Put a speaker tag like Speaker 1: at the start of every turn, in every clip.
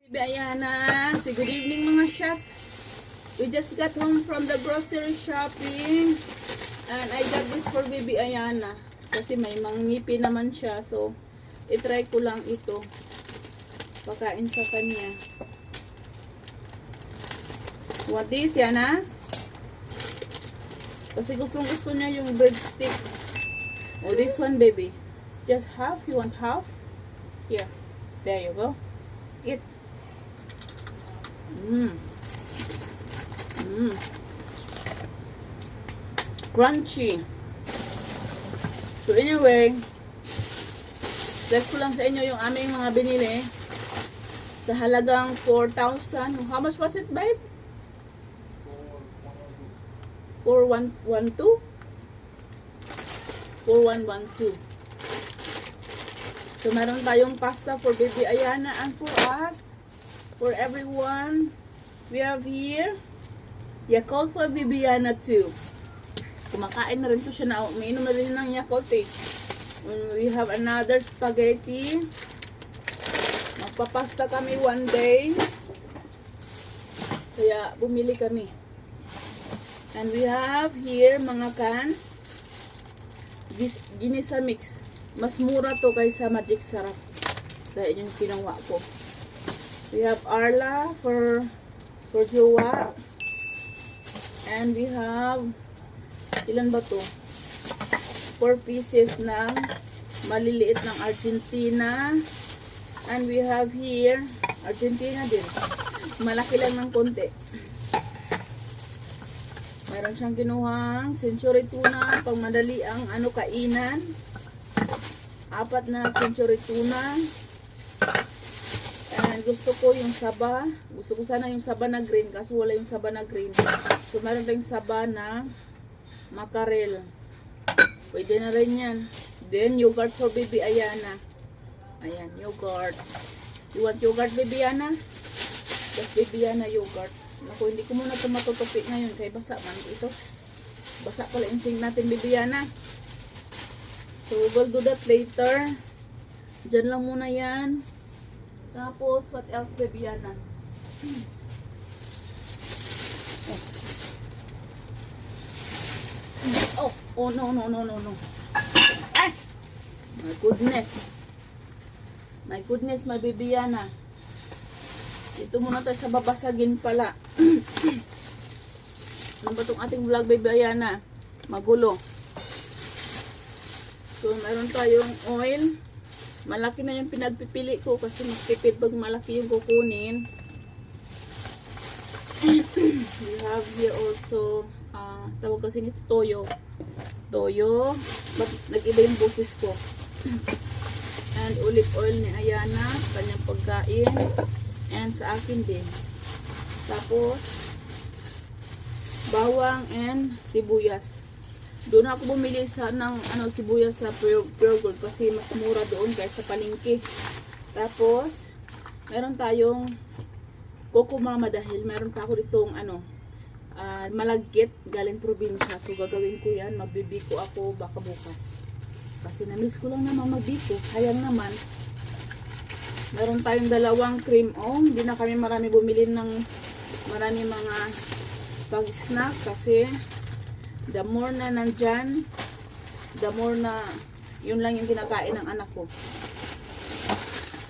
Speaker 1: Baby Ayana, say good evening mga shots. We just got home from the grocery shopping and I got this for Baby Ayana kasi may mangipi naman siya, so itry ko lang ito pakain sa kanya. What this, Yana? Kasi gusto niya yung breadstick. Oh, this one, baby. Just half? You want half? Here. There you go. Eat. Crunchy. So anyway, share ko lang sa inyo yung aming mga binili sa halagang 4,000. How much was it, babe? 4112? 4112. So meron tayong pasta for Baby Ayana and for us, for everyone. We have here Yakult for Baby Ayana too. Kumakain na rin to siya na umiinom na rin ng Yakult eh. We have another spaghetti. Magpapasta kami one day. Kaya bumili kami. And we have here mga cans. Ginisa mix. Mas mura to kaysa Magic Sarap. Kaya yung kinuha ko. We have Arla for Jowa. And we have ilan ba to? 4 pieces ng maliliit ng Argentina. And we have here Argentina din. Malaki lang ng konti. Meron siyang kinuhang century tuna pang madali ang kainan. 4 na century tuna. And gusto ko yung saba. Gusto ko sana yung saba na green kaso wala yung saba na green. So meron tayong saba na mackerel. Pwede na rin yan. Then yogurt for Baby Ayana. Ayan, yogurt. You want yogurt, Baby Ayana? Just Baby Ayana yogurt. Naku, hindi ko muna ito matutupi ngayon kaya basa man ito. Basa pala yung sink natin, Baby Ayana. So we'll do that later. Diyan lang muna yan. Tapos, what else, Baby Ayana? Oh, no. Ay! My goodness. My goodness, my Baby Ayana. Dito muna tayo sa babasagin pala. Ano ba itong ating vlog, Baby Ayana? Magulo. So, mayroon tayong oil. Malaki na yung pinagpipili ko kasi mas tipid pag malaki yung kukunin. We have here also, tawag kasi nito toyo. Toyo. But nag-iba yung boses ko. And olive oil ni Ayana sa kanyang pagkain. And sa akin din. Tapos, bawang and sibuyas. Doon ako bumili ng sibuyas sa Pure Gold kasi mas mura doon kaysa palengke. Tapos, meron tayong Coco Mama dahil meron pa ako ditong malagkit galing probinsya. So, gagawin ko yan. Magbibiko ako baka bukas. Kasi na-miss ko lang naman magbiko. Sayang naman. Meron tayong 2 cream ong. Hindi na kami marami bumili ng marami mga pag-snack kasi the more na nandyan, the more na yun lang yung kinakain ng anak ko.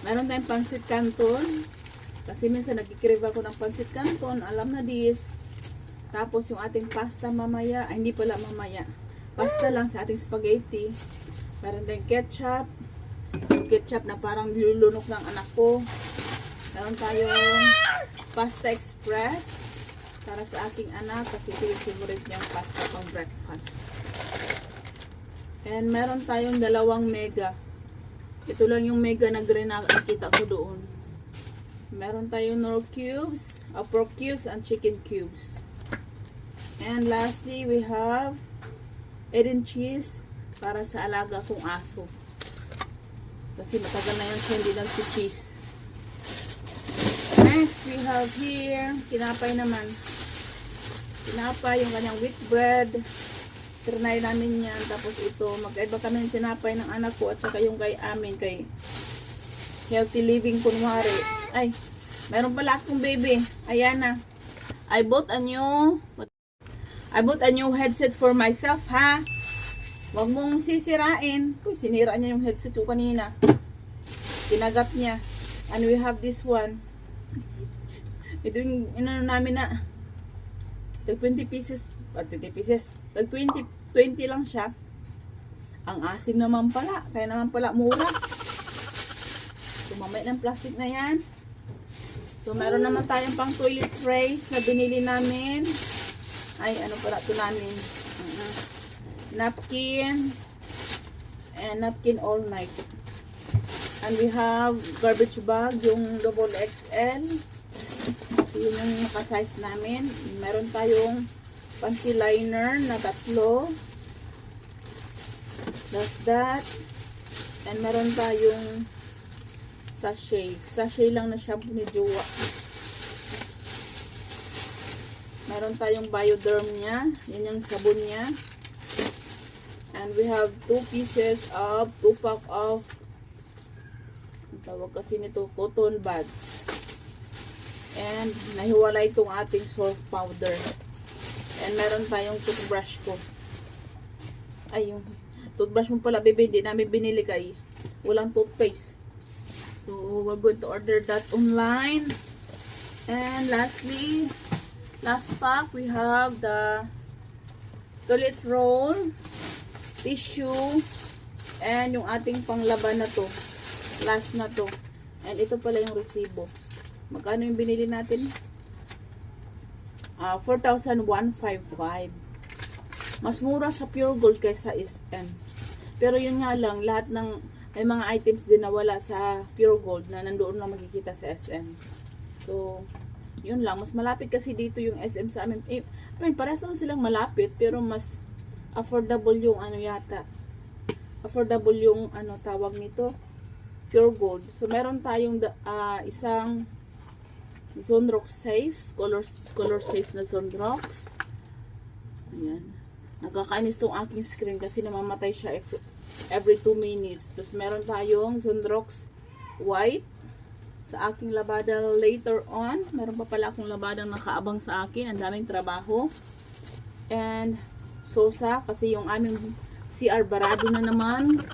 Speaker 1: Meron tayong pansit canton. Kasi minsan nagkikrave ako ng pansit canton. Alam na this. Tapos yung ating pasta mamaya. Ay, hindi pala mamaya. Pasta lang sa ating spaghetti. Meron tayong ketchup. Ketchup na parang nilulunok ng anak ko. Meron tayong pasta express para sa aking anak kasi ito yung favorite niyang pasta pang breakfast. And meron tayong 2 mega. Ito lang yung mega na green na nakita ko doon. Meron tayong Knorr cubes, pork cubes, and chicken cubes. And lastly, we have Eden cheese para sa alaga kong aso. Kasi matagal na yan siya hindi nag-cheese. Next, we have here, tinapay naman. Tinapay, yung kanyang wheat bread. Trinay namin yan. Tapos ito, magkaiba kami ng tinapay ng anak ko at saka yung kay amin, kay healthy living kunwari. Ay, Meron pala akong baby. Ayan na. I bought a new headset for myself, ha? Huwag mong sisirain. Uy, sinira niya yung headset ko kanina. Kinagat niya. And we have this one. Ito yung inano namin na tag 20 pieces. 20 pieces. Tag 20 lang siya. Ang asim naman pala. Kaya naman pala mura. Sumamay ng plastic na yan. So, meron naman tayong pang toilet trays na binili namin. Ay, ano pala ito namin? Napkin. And napkin all night. And we have garbage bag, yung double XL. Yun yung nakasize namin. Meron tayong panty liner na 3. That's that. And meron tayong sachet. Sachet lang na shampoo ni Jowa. Meron tayong Bioderm niya. Yan yung sabon niya. And we have 2 pack of ang tawag kasi nito, cotton buds. And nahiwalay itong ating salt powder. And meron tayong toothbrush ko. Ay, yung toothbrush mo pala, baby, hindi namin binili kay walang toothpaste. So, we're going to order that online. And lastly, last pack, we have the toilet roll, tissue, and yung ating panglaban na to. Last na to. And ito pala yung resibo. Magkano yung binili natin? 4,155. Mas mura sa Pure Gold kaysa SM. Pero yun nga lang, lahat ng may mga items din na wala sa Pure Gold na nandoon lang makikita sa SM. So, yun lang. Mas malapit kasi dito yung SM sa amin. I mean, parehas naman silang malapit, pero mas affordable yung ano yata. Affordable yung ano tawag nito, Pure Gold. So, meron tayong isang Zonrox safe, color safe na Zonrox. Ayan. Nakakainis tong aking screen kasi namamatay siya every 2 minutes. Tapos meron tayong Zonrox white sa aking labada later on. Meron pa pala akong labadang nakaabang sa akin. Ang daming trabaho. And Sosa kasi yung aming CR barado na naman.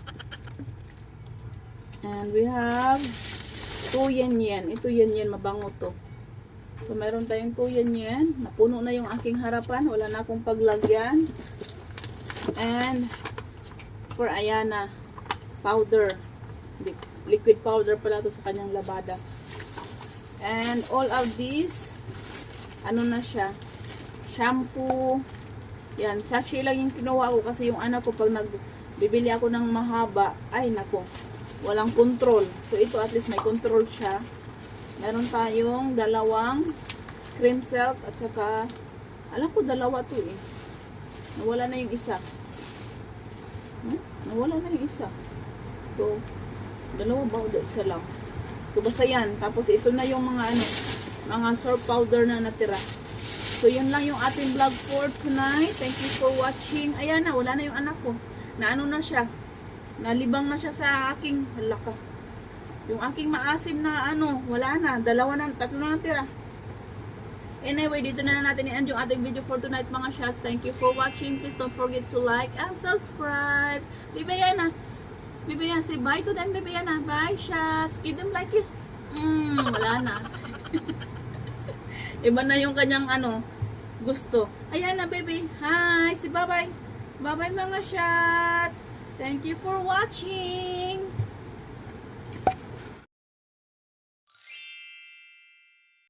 Speaker 1: And we have 2 yen. Ito yen mabango to. So meron tayong 2 yen. Napuno na yung aking harapan. Wala na akong paglagyan. And for Ayana, powder. Liquid powder pala to sa kanyang labada. And all of these, ano na siya? Shampoo. Yan, sachet lang yung kinuha ko kasi yung anak ko pag nagbibili ako ng mahaba, ay nako, walang control. So ito at least may control siya. Meron tayong 2 cream silk at saka, alam ko 2 to eh. Nawala na yung isa. Nawala na yung isa. So, 2 ba o 1 lang? So, basta yan. Tapos, ito na yung mga mga soap powder na natira. So, yun lang yung ating vlog for tonight. Thank you for watching. Ayan na, wala na yung anak ko. Naano na siya. Nalibang na siya sa aking, halaka. Yung aking maasim na wala na. 3 na natira. Anyway, dito na natin i-end yung ating video for tonight mga shots. Thank you for watching. Please don't forget to like and subscribe. Bibi Yana. Bibi Yana, say bye to them. Bibi Yana. Bye shots. Give them like kiss. Wala na. Iba na yung kanyang gusto. Ayan na baby. Hi. Say bye bye. Bye bye mga shots. Thank you for watching.